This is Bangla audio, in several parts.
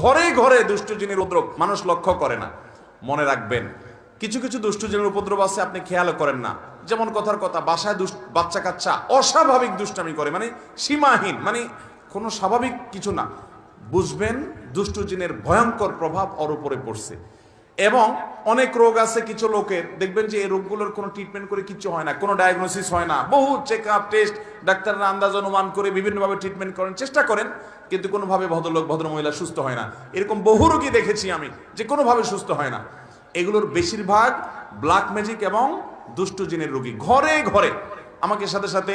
ঘরে ঘরে দুষ্ট জিনের উপদ্রব মানুষ লক্ষ্য করে না। মনে রাখবেন, কিছু কিছু দুষ্ট জিনের উপদ্রব আছে আপনি খেয়ালও করেন না। যেমন কথার কথা, বাসায় বাচ্চা কাচ্চা অস্বাভাবিক দুষ্টামি করে, মানে সীমাহীন, মানে কোনো স্বাভাবিক কিছু না। বুঝবেন দুষ্ট জিনের ভয়ঙ্কর প্রভাব ওর উপরে পড়ছে। এবং অনেক রোগ আছে কিছু লোকের, দেখবেন যে এই রোগগুলোর কোনো ট্রিটমেন্ট করে কিছু হয় না, কোনো ডায়াগনোসিস হয় না, বহু চেক আপ টেস্ট, ডাক্তাররা আন্দাজ অনুমান করে বিভিন্নভাবে ট্রিটমেন্ট করেন, চেষ্টা করেন, কিন্তু কোনোভাবে ভদ্রলোক ভদ্রমহিলা সুস্থ হয় না। এরকম বহু রোগী দেখেছি আমি যে কোনোভাবে সুস্থ হয় না। এগুলোর বেশিরভাগ ব্ল্যাক ম্যাজিক এবং দুষ্ট জিনের রোগী ঘরে ঘরে। আমাকে সাথে সাথে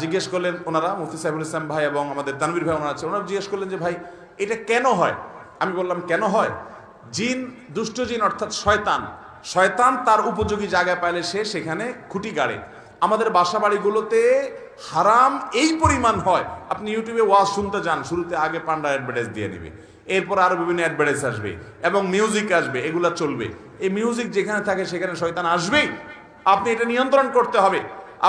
জিজ্ঞেস করলেন ওনারা, মুফতি সাইফুল ইসলাম ভাই এবং আমাদের তানভীর ভাই ওনারা আছে, ওনারা জিজ্ঞেস করলেন যে ভাই এটা কেন হয়। আমি বললাম কেন হয়, জিন, দুষ্ট জিন অর্থাৎ শয়তান, শয়তান তার উপযোগী জায়গা পাইলে সে সেখানে খুঁটি গাড়ে। আমাদের বাসা বাড়িগুলোতে হারাম এই পরিমাণ হয়, আপনি ইউটিউবে ওয়াজ শুনতে যান, শুরুতে আগে পান্ডা অ্যাডভার্টাইজ দিয়ে নেবে, এরপর আরো বিভিন্ন অ্যাডভার্টাইজ আসবে এবং মিউজিক আসবে, এগুলা চলবে। এই মিউজিক যেখানে থাকে সেখানে শয়তান আসবেই। আপনি এটা নিয়ন্ত্রণ করতে হবে।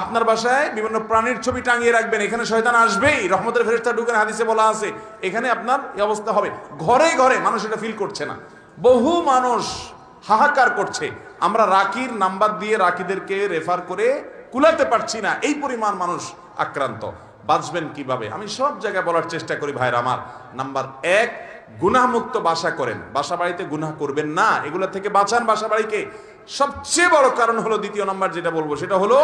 আপনার বাসায় বিভিন্ন প্রাণীর ছবি টাঙিয়ে রাখবেন, এখানে শয়তান আসবেই, রহমতের ফেরেশতা ঢুকেন, হাদিসে বলা আছে, এখানে আপনার এই অবস্থা হবে। ঘরে ঘরে মানুষ এটা ফিল করছে না, বহু মানুষ হাহাকার করছে। আমরা রাকির নাম্বার দিয়ে রাকিদেরকে রেফার করে কুলাতে পারছি না, এই পরিমাণ মানুষ আক্রান্ত। বাঁচবেন কিভাবে আমি সব জায়গায় বলার চেষ্টা করি ভাইরা আমার। নাম্বার 1, গুনাহমুক্ত বাসা করেন, বাসা বাড়িতে গুনাহ করবেন না, এগুলা থেকে বাঁচান বাসা বাড়িকে। সবচেয়ে বড় কারণ হলো, দ্বিতীয় নাম্বার যেটা বলবো সেটা হলো,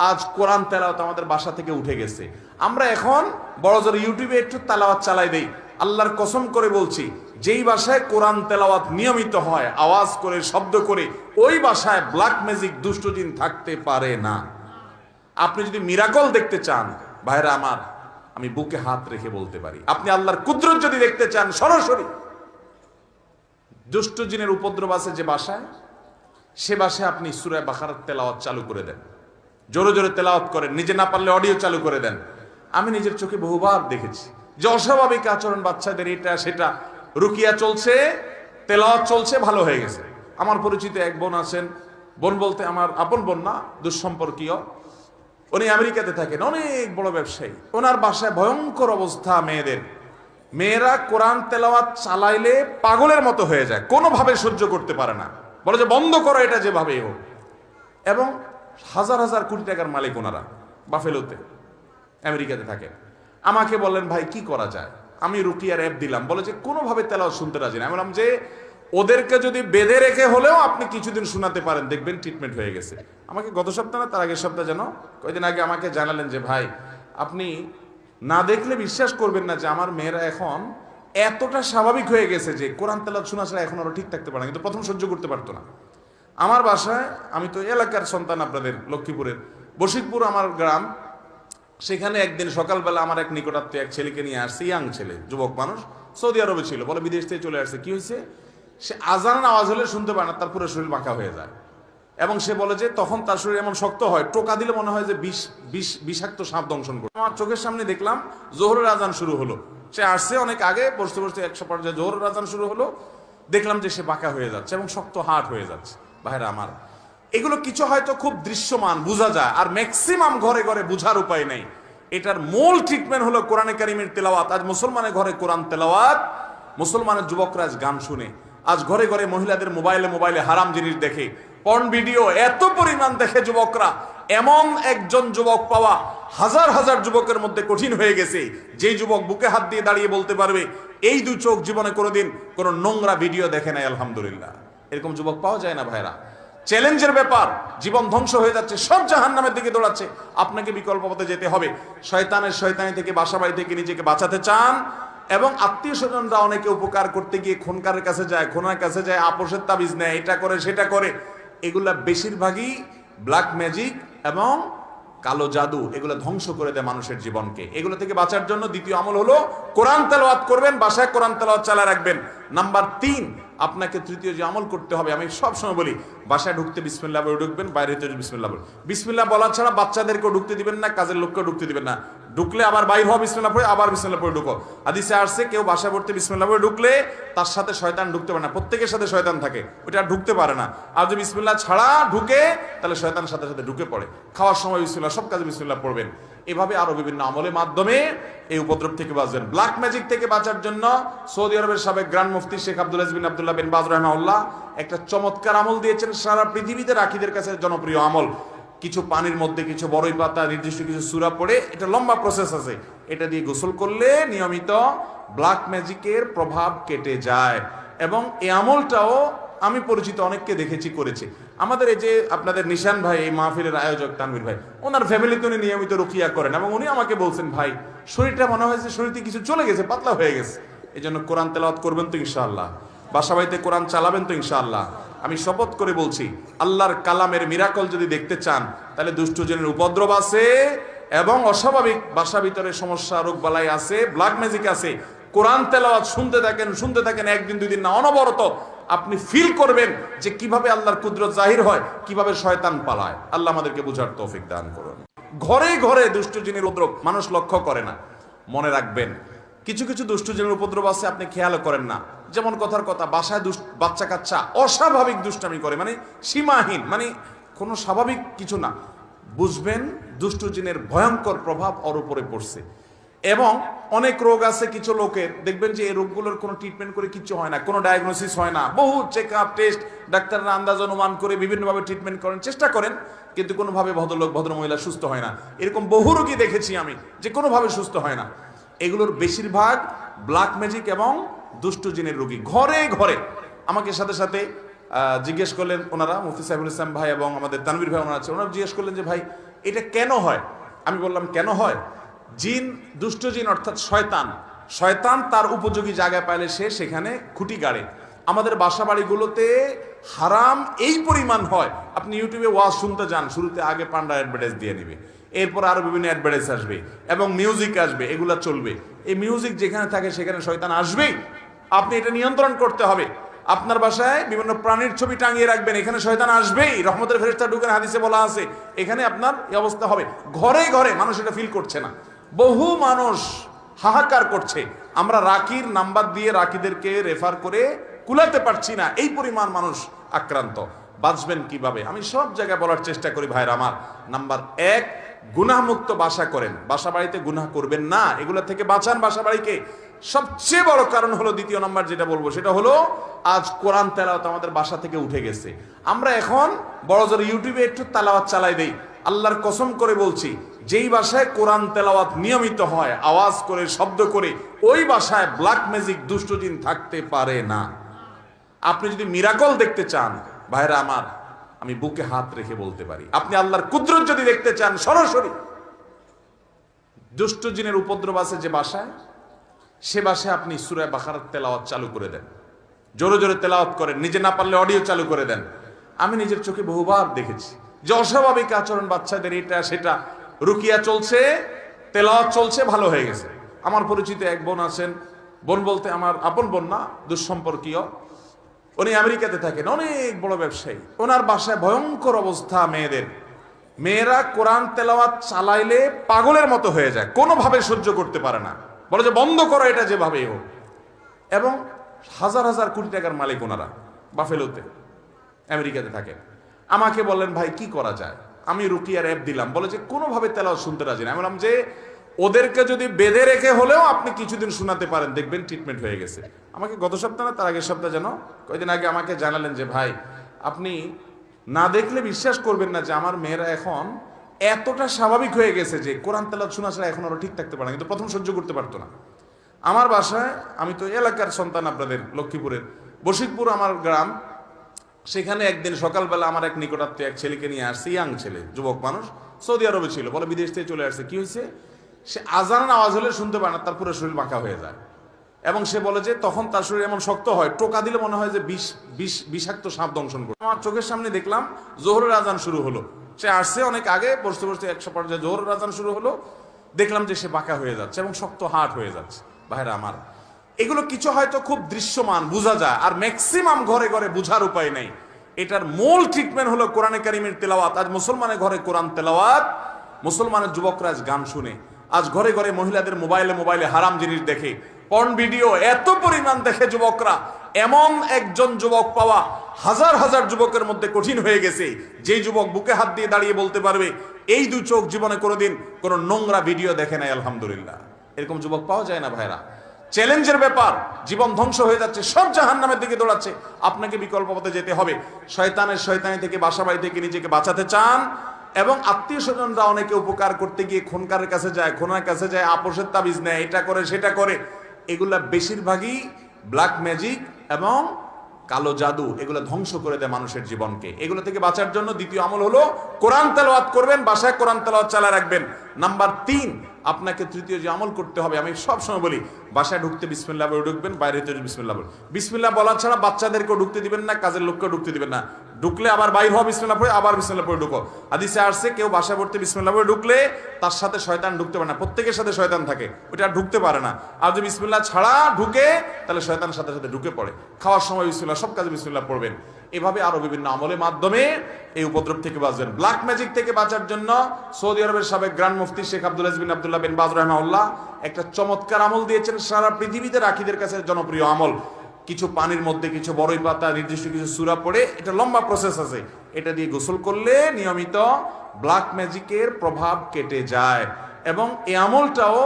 আজ কোরআন তেলাওয়াত আমাদের বাসা থেকে উঠে গেছে। আমরা এখন বড় জোর ইউটিউবে একটু তেলাওয়াত চালাই দেই। আল্লাহর কসম করে বলছি, যেই বাসায় কোরআন তেলাওয়াত নিয়মিত হয়, আওয়াজ করে, শব্দ করে, ওই বাসায় ব্ল্যাক ম্যাজিক, দুষ্ট জিন থাকতে পারে না। আপনি যদি মিরাকল দেখতে চান ভাইরা আমার, আমি বুকে হাত রেখে বলতে পারি, আপনি আল্লাহর কুদরত যদি দেখতে চান সরাসরি, দুষ্ট জিনের উপদ্রব আছে যে বাসায়, সে বাসায় আপনি সূরা বাকারার তেলাওয়াত চালু করে দেন, জোরে জোরে তেলাওয়াত করেন, নিজে না পারলে অডিও চালু করে দেন। আমি নিজের চোখে বহুবার দেখেছি যে অস্বাভাবিক আচরণ বাচ্চাদের, এটা সেটা, রুকিয়া চলছে, তেলাওয়াত চলছে, ভালো হয়ে গেছে। আমার পরিচিত এক বোন আছেন, বোন বলতে আমার আপন বোন না, দুঃসম্পর্কীয়, উনি আমেরিকাতে থাকেন, অনেক বড় ব্যবসায়ী। ওনার বাসায় ভয়ঙ্কর অবস্থা, মেয়েরা কোরআন তেলাওয়াত চালাইলে পাগলের মতো হয়ে যায়, কোনোভাবে সহ্য করতে পারে না, বলে যে বন্ধ করো এটা যেভাবেই হোক। এবং হাজার হাজার কোটি টাকার মালিক ওনারা, বাফেলোতে আমেরিকাতে থাকেন। আমাকে বললেন ভাই কি করা যায়, আমি রুকিয়ার অ্যাপ দিলাম, বলে যে কোনোভাবে তেলাওয়াত শুনতে রাজি না। আমি বললাম যে ওদেরকে যদি বেঁধে রেখে হলেও আপনি কিছুদিন শোনাতে পারেন, দেখবেন ট্রিটমেন্ট হয়ে গেছে। আমাকে গত সপ্তাহ না তার আগের সপ্তাহ যেন কয়েকদিন আগে আমাকে জানালেন যে ভাই আপনি না দেখলে বিশ্বাস করবেন না যে আমার মেয়েরা এখন এতটা স্বাভাবিক হয়ে গেছে যে কোরআন তেলাওয়াত শোনা ছাড়া এখন আরো ঠিক থাকতে পারে না, কিন্তু প্রথম সহ্য করতে পারতো না। আমার বাসায়, আমি তো এলাকার সন্তান, আপনাদের লক্ষ্মীপুরের বশিকপুর আমার গ্রাম, সেখানে একদিন সকালবেলা আমার এক নিকটাত্মীয় এক ছেলেকে নিয়ে আসছে, ইয়াং ছেলে, যুবক মানুষ, সৌদি আরবে ছিল, বলে বিদেশ থেকে চলে আসছে। কি হয়েছে, সে আজান আওয়াজ হলে শুনতে পায় না, তার পুরো শরীর বাঁকা হয়ে যায়। এবং সে বলে যে তখন তার শরীর এমন শক্ত হয়, টোকা দিলে মনে হয় যে বিষাক্ত সাপ দংশন করে। আমার চোখের সামনে দেখলাম জোহরের আজান শুরু হলো, সে আসছে অনেক আগে, বসতে বসতে 100 পর্যায়ে জোহরের আজান শুরু হলো, দেখলাম যে সে বাঁকা হয়ে যাচ্ছে এবং শক্ত হাট হয়ে যাচ্ছে। ভাইরা আমার, এগুলো কিছু হয়তো খুব দৃশ্যমান বোঝা যায়, আর ম্যাক্সিমাম ঘরে ঘরে বোঝার উপায় নেই। এটার মূল ট্রিটমেন্ট হলো কোরআনে কারিমের তেলাওয়াত। আজ মুসলমানের ঘরে কোরআন তেলাওয়াত, মুসলমানের যুবকরা আজ গান শুনে, আজ ঘরে ঘরে মহিলাদের মোবাইলে হারাম জিনিস দেখে, পর্ন ভিডিও এত পরিমাণ দেখে যুবকরা। এমন একজন যুবক পাওয়া হাজার হাজার যুবকের মধ্যে কঠিন হয়ে গেছে, যেই যুবক বুকে হাত দিয়ে দাঁড়িয়ে বলতে পারবে এই 2 চোখ জীবনে কোনোদিন কোনো নোংরা ভিডিও দেখে নাই, আলহামদুলিল্লাহ। এরকম যুবক পাওয়া যায় না ভাইরা। চ্যালেঞ্জের ব্যাপার, জীবন ধ্বংস হয়ে যাচ্ছে, সব জাহান্নামের দিকে দৌড়াচ্ছে, আপনাকে বিকল্প পথে যেতে হবে। শয়তানি থেকে, বাসা বাড়ি থেকে নিজেকে বাঁচাতে চান, এবং আত্মীয় স্বজনরা অনেকে উপকার করতে গিয়ে খোনকারের কাছে যায়, খোনার কাছে যায়, আপোষের তাবিজ নেয়, এটা করে সেটা করে, এগুলা বেশিরভাগই ব্ল্যাক ম্যাজিক এবং কালো জাদু, এগুলো ধ্বংস করে দেয় মানুষের জীবনকে। এগুলো থেকে বাঁচার জন্য দ্বিতীয় আমল হলো কোরআন তেলাওয়াত করবেন, বাসায় কোরআন তেলাওয়াত চালা রাখবেন। নাম্বার 3, আপনাকে তৃতীয় যে আমল করতে হবে, আমি সব সময় বলি, বাসায় ঢুকতে বিসমিল্লাহ বলে ঢুকবেন, বাইরে হতে বিসমিল্লাহ বলে। বিসমিল্লাহ বলা ছাড়া বাচ্চাদেরকেও ঢুকতে দিবেন না, কাজের লোককেও ঢুকতে দিবেন না। ঢুকলে আবার বাইর হওয়া, বিসমিল্লাহ পড়ে আবার বিসমিল্লাহ পড়ে ঢুকো। হাদিসে আসছে কেউ বাসায় পড়তে বিসমিল্লাহ পড়ে ঢুকলে তার সাথে শয়তান ঢুকতে পারে না, প্রত্যেকের সাথে শয়তান থাকে, ওটা ঢুকতে পারে না। আর যদি বিসমিল্লাহ ছাড়া ঢুকে, তাহলে শয়তান সাথে সাথে ঢুকে পড়ে। খাওয়ার সময় বিসমিল্লাহ, সব কাজে বিসমিল্লাহ পড়বেন। এভাবে আরো বিভিন্ন আমলের মাধ্যমে এই উপদ্রব থেকে বাঁচবেন। ব্ল্যাক ম্যাজিক থেকে বাঁচার জন্য সৌদি আরবের সাবেক গ্র্যান্ড মুফতি শেখ আব্দুল আজিজ বিন আব্দুল্লাহ বিন বাজ রাহিমাহুল্লাহ একটা চমৎকার আমল দিয়েছেন, সারা পৃথিবীতে রাখীদের কাছে জনপ্রিয় আমল। কিছু পানির মধ্যে কিছু বড়ই পাতা, নির্দিষ্ট কিছু সূরা পড়ে, এটা লম্বা প্রসেস আছে, এটা দিয়ে গোসল করলে নিয়মিত ব্ল্যাক ম্যাজিকের প্রভাব কেটে যায়। এবং এই আমলটাও আমি পরিচিত অনেককে দেখেছি করেছে। আমাদের এই যে আপনাদের নিশান ভাই, এই মাহফিলের আয়োজক তানভীর ভাই, ওনার ফ্যামিলিতে উনি নিয়মিত রুকিয়া করেন এবং উনি আমাকে বলছেন, ভাই শরীরটা মনে হয়েছে শরীরতে কিছু চলে গেছে, পাতলা হয়ে গেছে। এই জন্য কোরআন তেলাওয়াত করবেন তো ইনশাআল্লাহ, বাসা বাড়িতে কোরআন চালাবেন তো ইনশাআল্লাহ। আমি শপথ করে বলছি, আল্লাহর কালামের মিরাকল যদি দেখতে চান তাহলে দুষ্ট জিনের উপদ্রব আছে এবং অস্বাভাবিক বাসা ভিতরে সমস্যা রোগ বালাই আছে, ব্ল্যাক ম্যাজিক আছে। কোরআন তেলাওয়াত শুনতে থাকেন, একদিন দুই দিন না, অনবরত আপনি ফিল করবেন যে কিভাবে আল্লাহর কুদরত জাহির হয়, কিভাবে শয়তান পালায়। আল্লাহ আমাদেরকে বুঝার তৌফিক দান করুন। ঘরে ঘরে দুষ্ট জিনের উপদ্রব মানুষ লক্ষ্য করে না। মনে রাখবেন, কিছু কিছু দুষ্ট জিনের উপদ্রব আছে আপনি খেয়াল করেন না। যেমন কথার কথা, বাসায় বাচ্চা কাচ্চা অস্বাভাবিক দুষ্টামি করে, মানে সীমাহীন, মানে কোনো স্বাভাবিক কিছু না। বুঝবেন দুষ্ট জিনের ভয়ঙ্কর প্রভাব ওর উপরে পড়ছে। এবং অনেক রোগ আছে কিছু লোকের, দেখবেন যে এই রোগগুলোর কোনো ট্রিটমেন্ট করে কিছু হয় না, কোনো ডায়াগনোসিস হয় না, বহু চেক আপ টেস্ট, ডাক্তাররা আন্দাজ অনুমান করে বিভিন্নভাবে ট্রিটমেন্ট করেন, চেষ্টা করেন, কিন্তু কোনোভাবে ভদ্রলোক ভদ্রমহিলা সুস্থ হয় না। এরকম বহু রোগী দেখেছি আমি যে কোনোভাবে সুস্থ হয় না। এগুলোর বেশিরভাগ ব্ল্যাক ম্যাজিক এবং দুষ্ট জিনের রোগী। ঘরে ঘরে আমাকে সাথে সাথে জিজ্ঞেস করলেন ওনারা, মুফতি সাইফুল ইসলাম ভাই এবং আমাদের তানভীর ভাই ওনারা আছে, ওনারা জিজ্ঞেস করলেন যে ভাই এটা কেন হয়। আমি বললাম কেন হয়, জিন, দুষ্ট জিন অর্থাৎ শয়তান তার উপযোগী জায়গায় পাইলে সে সেখানে খুঁটি গাড়ে। আমাদের বাসা বাড়িগুলোতে হারাম এই পরিমাণ হয়, আপনি ইউটিউবে ওয়াজ শুনতে যান, শুরুতে আগে পান্ডা অ্যাডভার্টাইজ দিয়ে নেবে, এরপর আরো বিভিন্ন অ্যাডভার্টাইজ আসবে এবং মিউজিক আসবে, এগুলা চলবে। এই মিউজিক যেখানে থাকে সেখানে শয়তান আসবেই, আপনি এটা নিয়ন্ত্রণ করতে হবে। আপনার বাসায় বিভিন্ন প্রাণীর ছবি টাঙিয়ে রাখবেন, এখানে শয়তান আসবেই, রহমতের ফেরেশতা ঢুকেন, হাদিসে বলা আছে, এখানে আপনার এই অবস্থা হবে। ঘরে ঘরে মানুষ এটা ফিল করছে না, বহু মানুষ হাহাকার করছে। আমরা রাকির নাম্বার দিয়ে রাকিদেরকে রেফার করে কুলাতে পারছি না, এই পরিমাণ মানুষ আক্রান্ত। বাঁচবেন কিভাবে আমি সব জায়গায় বলার চেষ্টা করি ভাইরা আমার। নাম্বার 1, গুনাহমুক্ত বাসা করেন, বাসা বাড়িতে গুনাহ করবেন না, এগুলো থেকে বাঁচান বাসা বাড়িকে। সবচেয়ে বড় কারণ হলো, দ্বিতীয় নাম্বার যেটা বলবো সেটা হলো, আজ কোরআন তেলাওয়াত আমাদের বাসা থেকে উঠে গেছে। আমরা এখন বড় জোর ইউটিউবে একটু তেলাওয়াত চালাই দেই। আল্লাহর কসম করে বলছি, যেই বাসায় কোরআন তেলাওয়াত নিয়মিত হয়, আওয়াজ করে, শব্দ করে, ওই বাসায় ব্ল্যাক ম্যাজিক দুষ্ট জিন থাকতে পারে না। আপনি যদি মিরাকল দেখতে চান ভাইরা আমার, আমি বুকে হাত রেখে বলতে পারি, আপনি আল্লাহর কুদরত যদি দেখতে চান সরাসরি, দুষ্ট জিনের উপদ্রব আছে যে বাসায়, সে বাসায় আপনি সূরা বাকারার তেলাওয়াত চালু করে দেন, জোরে জোরে তেলাওয়াত করেন, নিজে না পারলে অডিও চালু করে দেন। আমি নিজের চোখে বহুবার দেখেছি যে অস্বাভাবিক আচরণ বাচ্চাদের, এটা সেটা, রুকিয়া চলছে, তেলাওয়াত চলছে, ভালো হয়ে গেছে। আমার পরিচিত এক বোন আছেন, বোন বলতে আমার আপন বোন না, দুঃসম্পর্কীয়, উনি আমেরিকাতে থাকেন, অনেক বড় ব্যবসায়ী। ওনার বাসায় ভয়ঙ্কর অবস্থা, মেয়েরা কোরআন তেলাওয়াত চালাইলে পাগলের মতো হয়ে যায়, কোনোভাবে সহ্য করতে পারে না, বলে যে বন্ধ করো এটা যেভাবেই হোক। এবং হাজার হাজার কোটি টাকার মালিক ওনারা, বাফেলোতে আমেরিকাতে থাকেন। আমাকে বললেন ভাই কি করা যায়, আমি রুকিয়ার অ্যাপ দিলাম, বলে যে কোনোভাবে তেলাওয়াত শুনতে রাজি না। আমি বললাম যে ওদেরকে যদি বেঁধে রেখে হলেও আপনি কিছুদিন শোনাতে পারেন, দেখবেন ট্রিটমেন্ট হয়ে গেছে। আমাকে গত সপ্তাহে না তার আগের সপ্তাহে যেন কয়েকদিন আগে আমাকে জানালেন যে ভাই আপনি না দেখলে বিশ্বাস করবেন না যে আমার মেয়েরা এখন এতটা স্বাভাবিক হয়ে গেছে যে কোরআন তেলাওয়াত শোনা ছাড়া এখন আরো ঠিক থাকতে পারে না, কিন্তু প্রথম সহ্য করতে পারতো না। আমার বাসায়, আমি তো এলাকার সন্তান, আপনাদের লক্ষ্মীপুরের বশিকপুর আমার গ্রাম, সেখানে একদিন সকালবেলা আমার এক নিকটাত্মীয় এক ছেলেকে নিয়ে আসছে, ইয়াং ছেলে, যুবক মানুষ, সৌদি আরবে ছিল, বলে বিদেশ থেকে চলে আসছে। কি হয়েছে, সে আজান আওয়াজ হলে শুনতে পায় না, তার পুরো শরীর বাঁকা হয়ে যায়। এবং সে বলে যে তখন তার শরীর এমন শক্ত হয়, টোকা দিলে মনে হয় যে বিষাক্ত সাপ দংশন করে। আমার চোখের সামনে দেখলাম জোহরের আজান শুরু হলো, সে আসছে অনেক আগে, বসতে বসতে 100 পর্যায়ে জোহরের আজান শুরু হলো, দেখলাম যে সে বাঁকা হয়ে যাচ্ছে এবং শক্ত হাট হয়ে যাচ্ছে। ভাইরা আমার, এগুলো কিছু হয়তো খুব দৃশ্যমান বোঝা যায়, আর ম্যাক্সিমাম ঘরে ঘরে বোঝার উপায় নেই। এটার মূল ট্রিটমেন্ট হলো কোরআনে কারিমের তেলাওয়াত। আজ মুসলমানের ঘরে কোরআন তেলাওয়াত, মুসলমানের যুবকরা আজ গান শুনে, আজ ঘরে ঘরে মহিলাদের মোবাইলে হারাম জিনিস দেখে, পর্ন ভিডিও এত পরিমাণ দেখে যুবকরা, এমন একজন যুবক পাওয়া হাজার হাজার যুবকের মধ্যে কঠিন হয়ে গেছে, যেই যুবক বুকে হাত দিয়ে দাঁড়িয়ে বলতে পারবে এই দুই চোখ জীবনে কোনোদিন কোনো নোংরা ভিডিও দেখে নাই আলহামদুলিল্লাহ। এরকম যুবক পাওয়া যায় না ভাইরা। চ্যালেঞ্জের ব্যাপার, জীবন ধ্বংস হয়ে যাচ্ছে, সব জাহান্নামের দিকে দৌড়াচ্ছে, আপনাকে বিকল্প পথে যেতে হবে। শয়তানের শয়তানি থেকে, বাসা বাড়ি থেকে নিজেকে বাঁচাতে চান, এবং আত্মীয় স্বজনরা অনেকে উপকার করতে গিয়ে খুনকারের কাছে যায়, খুনার কাছে যায়, আপোষের তাবিজ নেয়, এটা করে সেটা করে, এগুলা বেশিরভাগই ব্ল্যাক ম্যাজিক এবং কালো জাদু, এগুলো ধ্বংস করে দেয় মানুষের জীবনকে। এগুলো থেকে বাঁচার জন্য দ্বিতীয় আমল হলো কোরআন তেলাওয়াত করবেন, বাসায় কোরআন তেলাওয়াত চালিয়ে রাখবেন। নাম্বার 3, আপনাকে তৃতীয় যে আমল করতে হবে, আমি সবসময় বলি, বাসায় ঢুকতে বিসমিল্লাহ বলে ঢুকবেন, বাইরে যেতে বিসমিল্লাহ বলে। বিসমিল্লাহ বলা ছাড়া বাচ্চাদেরকেও ঢুকতে দিবেন না, কাজের লোককেও ঢুকতে দিবেন না। ঢুকলে আবার বাইর হওয়া, বিসমিল্লাহ পড়ে আবার বিসমিল্লাহ পড়ে ঢুকো। হাদিসে আসছে কেউ বাসায় পড়তে বিসমিল্লাহ পড়ে ঢুকলে তার সাথে শয়তান ঢুকতে পারে না, প্রত্যেকের সাথে শয়তান থাকে, ওটা ঢুকতে পারে না। আর যদি বিসমিল্লাহ ছাড়া ঢুকে তাহলে শয়তানের সাথে সাথে ঢুকে পড়ে। খাওয়ার সময় বিসমিল্লাহ, সব কাজে বিসমিল্লাহ পড়বেন। এভাবে আরো বিভিন্ন আমলের মাধ্যমে এই উপদ্রব থেকে বাঁচবেন। ব্ল্যাক ম্যাজিক থেকে বাঁচার জন্য সৌদি আরবের সাবেক গ্র্যান্ড মুফতি শেখ আব্দুল আজিজ বিন আব্দুল্লাহ বিন বাজ রাহিমাহুল্লাহ একটা চমৎকার আমল দিয়েছেন, সারা পৃথিবীতে রাখীদের কাছে জনপ্রিয় আমল। কিছু পানির মধ্যে কিছু বড়ই পাতা, নির্দিষ্ট কিছু সূরা পড়ে, এটা লম্বা প্রসেস আছে, এটা দিয়ে গোসল করলে নিয়মিত ব্ল্যাক ম্যাজিকের প্রভাব কেটে যায়। এবং এই আমলটাও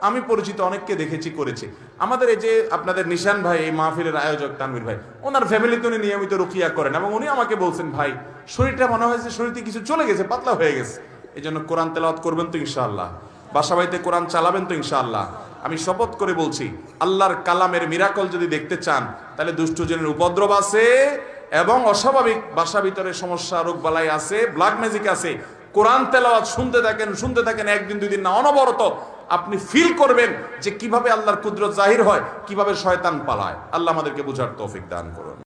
আমি পরিচিত অনেককে দেখেছি করেছে। আমাদের এই যে আপনাদের নিশান ভাই, এই মাহফিলের আয়োজক তানভীর ভাই, ওনার ফ্যামিলিতে উনি নিয়মিত রুকিয়া করেন, এবং উনি আমাকে বলছেন ভাই শরীরটা মনে হয়েছে, শরীরতে কিছু চলে গেছে, পাতলা হয়ে গেছে। এই জন্য কোরআন তেলাওয়াত করবেন তো ইনশাআল্লাহ, বাসা বাড়িতে কোরআন চালাবেন তো ইনশাআল্লাহ। আমি শপথ করে বলছি, আল্লাহর কালামের মিরাকল যদি দেখতে চান, তাহলে দুষ্টজনের উপদ্রব আছে এবং অস্বাভাবিক বাসা ভিতরে সমস্যা, রোগ বালাই আছে, ব্ল্যাক ম্যাজিক আছে। কোরআন তেলাওয়াত শুনতে থাকেন, একদিন দুই দিন না, অনবরত আপনি ফিল করবেন যে কিভাবে আল্লাহর কুদরত জাহির হয়, কিভাবে শয়তান পালায়। আল্লাহ আমাদেরকে বুঝার তৌফিক দান করুন।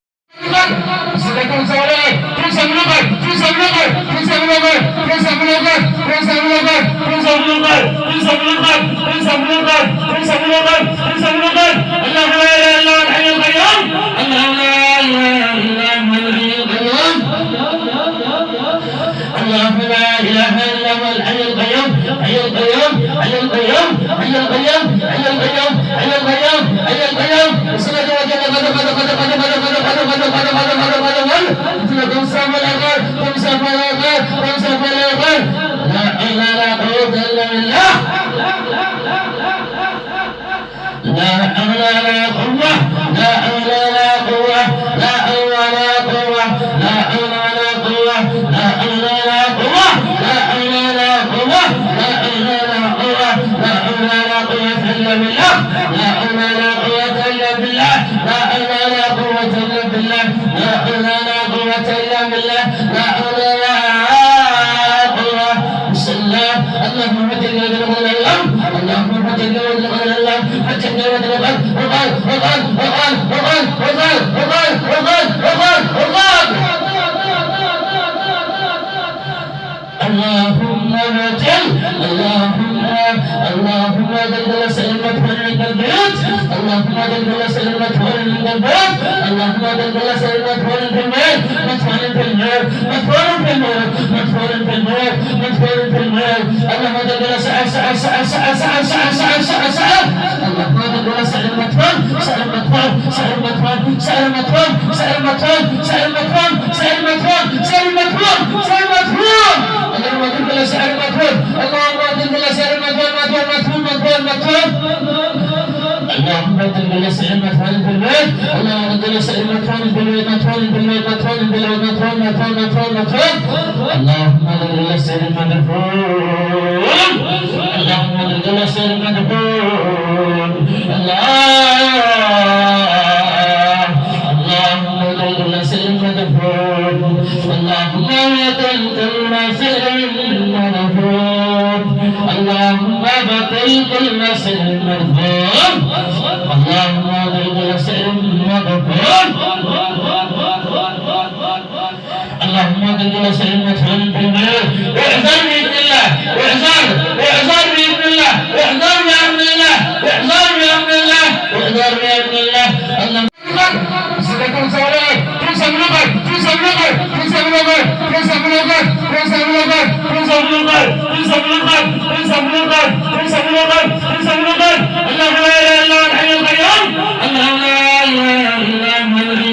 الله لا اله الا الله الحي القيوم الله لا اله الا الله